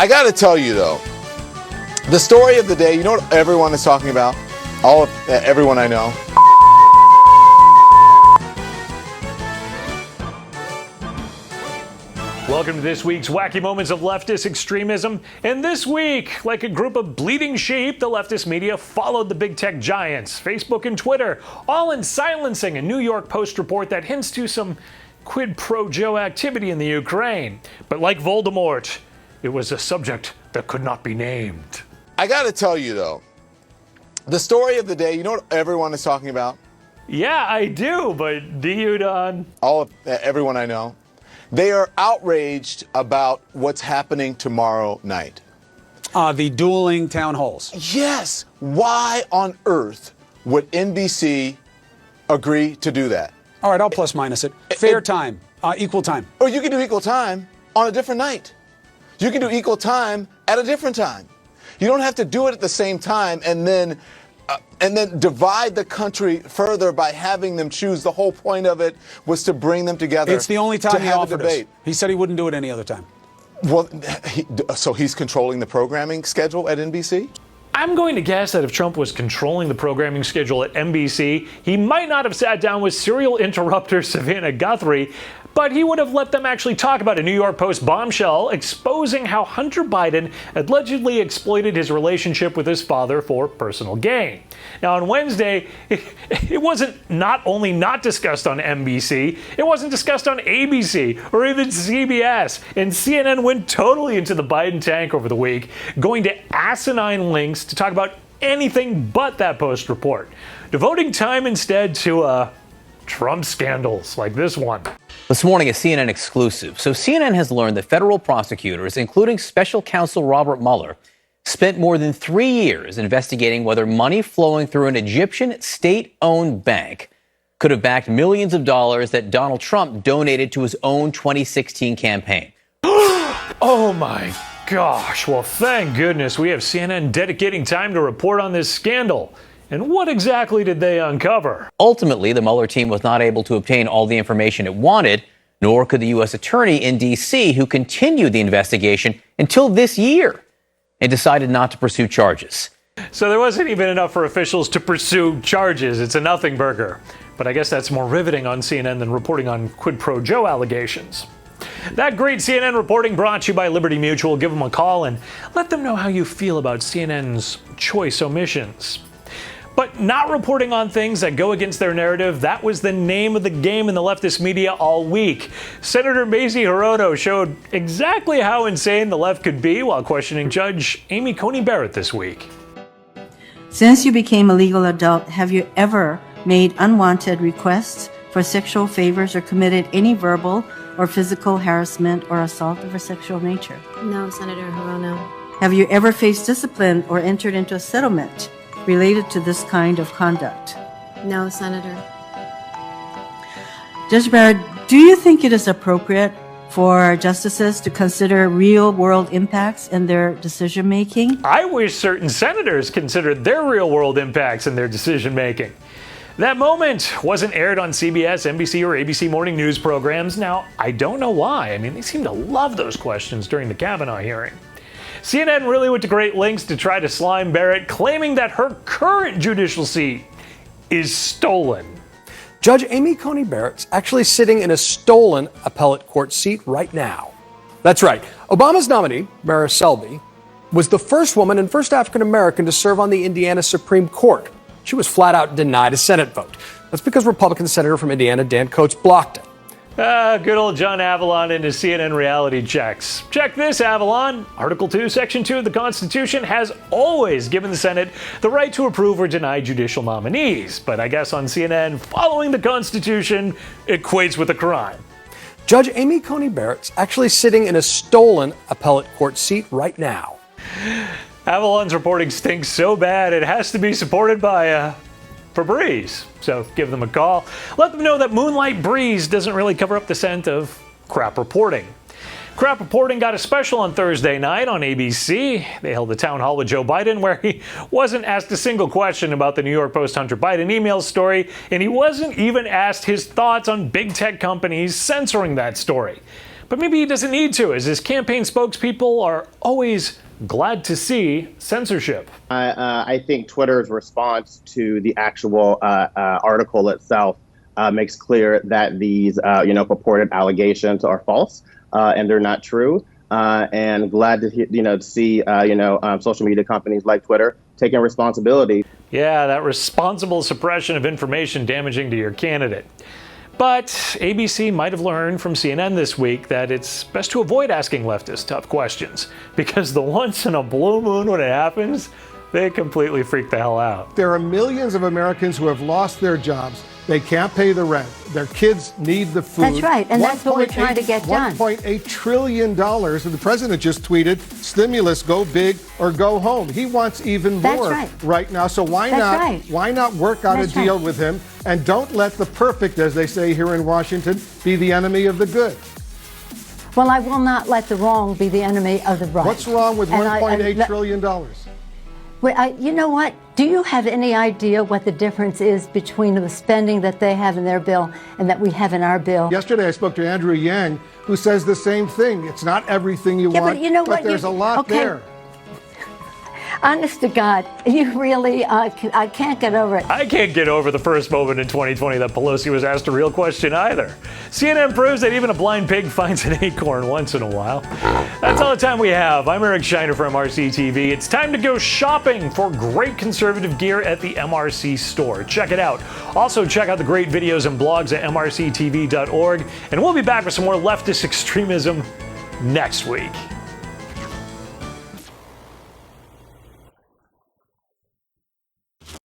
I got to tell you, though, the story of the day, you know what everyone is talking about? Everyone I know. Welcome to this week's Wacky Moments of Leftist Extremism. And this week, like a group of bleeding sheep, the leftist media followed the big tech giants, Facebook and Twitter, all in silencing a New York Post report that hints to some quid pro quo activity in the Ukraine. But like Voldemort, it was a subject that could not be named. I got to tell you, though, the story of the day, you know what everyone is talking about? Yeah, I do, but do you, Don? Everyone I know. They are outraged about what's happening tomorrow night. The dueling town halls. Yes. Why on earth would NBC agree to do that? All right, I'll plus minus it. Fair time, equal time. Or you can do equal time on a different night. You can do equal time at a different time. You don't have to do it at the same time and then divide the country further by having them choose. The whole point of it was to bring them together. It's the only time he offered us. Debate. He said he wouldn't do it any other time. Well, so he's controlling the programming schedule at NBC? I'm going to guess that if Trump was controlling the programming schedule at NBC, he might not have sat down with serial interrupter Savannah Guthrie, but he would have let them actually talk about a New York Post bombshell exposing how Hunter Biden allegedly exploited his relationship with his father for personal gain. Now, on Wednesday, it wasn't not only not discussed on NBC, it wasn't discussed on ABC or even CBS, and CNN went totally into the Biden tank over the week, going to asinine lengths to talk about anything but that Post report, devoting time instead to Trump scandals like this one. This morning, a CNN exclusive. So CNN has learned that federal prosecutors, including special counsel Robert Mueller, spent more than 3 years investigating whether money flowing through an Egyptian state-owned bank could have backed millions of dollars that Donald Trump donated to his own 2016 campaign. Oh my gosh. Well, thank goodness we have CNN dedicating time to report on this scandal. And what exactly did they uncover? Ultimately, the Mueller team was not able to obtain all the information it wanted, nor could the U.S. attorney in D.C., who continued the investigation until this year and decided not to pursue charges. So there wasn't even enough for officials to pursue charges. It's a nothing burger. But I guess that's more riveting on CNN than reporting on quid pro quo allegations. That great CNN reporting brought to you by Liberty Mutual. Give them a call and let them know how you feel about CNN's choice omissions. But not reporting on things that go against their narrative, that was the name of the game in the leftist media all week. Senator Mazie Hirono showed exactly how insane the left could be while questioning Judge Amy Coney Barrett this week. Since you became a legal adult, have you ever made unwanted requests for sexual favors or committed any verbal or physical harassment or assault of a sexual nature? No, Senator Hirono. Have you ever faced discipline or entered into a settlement related to this kind of conduct? No, Senator. Judge Barrett, do you think it is appropriate for justices to consider real-world impacts in their decision-making? I wish certain senators considered their real-world impacts in their decision-making. That moment wasn't aired on CBS, NBC, or ABC morning news programs. Now, I don't know why. I mean, they seem to love those questions during the Kavanaugh hearing. CNN really went to great lengths to try to slime Barrett, claiming that her current judicial seat is stolen. Judge Amy Coney Barrett's actually sitting in a stolen appellate court seat right now. That's right. Obama's nominee, Mara Selby, was the first woman and first African-American to serve on the Indiana Supreme Court. She was flat out denied a Senate vote. That's because Republican Senator from Indiana, Dan Coates, blocked it. Good old John Avalon and his CNN reality checks. Check this, Avalon. Article 2, Section 2 of the Constitution has always given the Senate the right to approve or deny judicial nominees. But I guess on CNN, following the Constitution equates with a crime. Judge Amy Coney Barrett's actually sitting in a stolen appellate court seat right now. Avalon's reporting stinks so bad it has to be supported by Febreze. So give them a call. Let them know that Moonlight Breeze doesn't really cover up the scent of crap reporting. Crap reporting got a special on Thursday night on ABC. They held a town hall with Joe Biden where he wasn't asked a single question about the New York Post Hunter Biden email story, and he wasn't even asked his thoughts on big tech companies censoring that story. But maybe he doesn't need to, as his campaign spokespeople are always glad to see censorship. I think Twitter's response to the actual article itself makes clear that these, purported allegations are false and they're not true. And glad to, see, social media companies like Twitter taking responsibility. Yeah, that responsible suppression of information damaging to your candidate. But ABC might have learned from CNN this week that it's best to avoid asking leftists tough questions, because the once in a blue moon when it happens, they completely freak the hell out. There are millions of Americans who have lost their jobs. They can't pay the rent. Their kids need the food. That's right, and that's what we're trying to get done. $1.8 trillion, and the president just tweeted, stimulus, go big or go home. He wants even more right now, so why not work out a deal with him, and don't let the perfect, as they say here in Washington, be the enemy of the good. Well, I will not let the wrong be the enemy of the right. What's wrong with $1.8 trillion? Well, you know what? Do you have any idea what the difference is between the spending that they have in their bill and that we have in our bill? Yesterday, I spoke to Andrew Yang, who says the same thing. It's not everything you want, but you know what? There's a lot there. Honest to God, you really, I can't get over it. I can't get over the first moment in 2020 that Pelosi was asked a real question either. CNN proves that even a blind pig finds an acorn once in a while. That's all the time we have. I'm Eric Shiner from MRC-TV. It's time to go shopping for great conservative gear at the MRC store. Check it out. Also, check out the great videos and blogs at mrctv.org. And we'll be back with some more leftist extremism next week.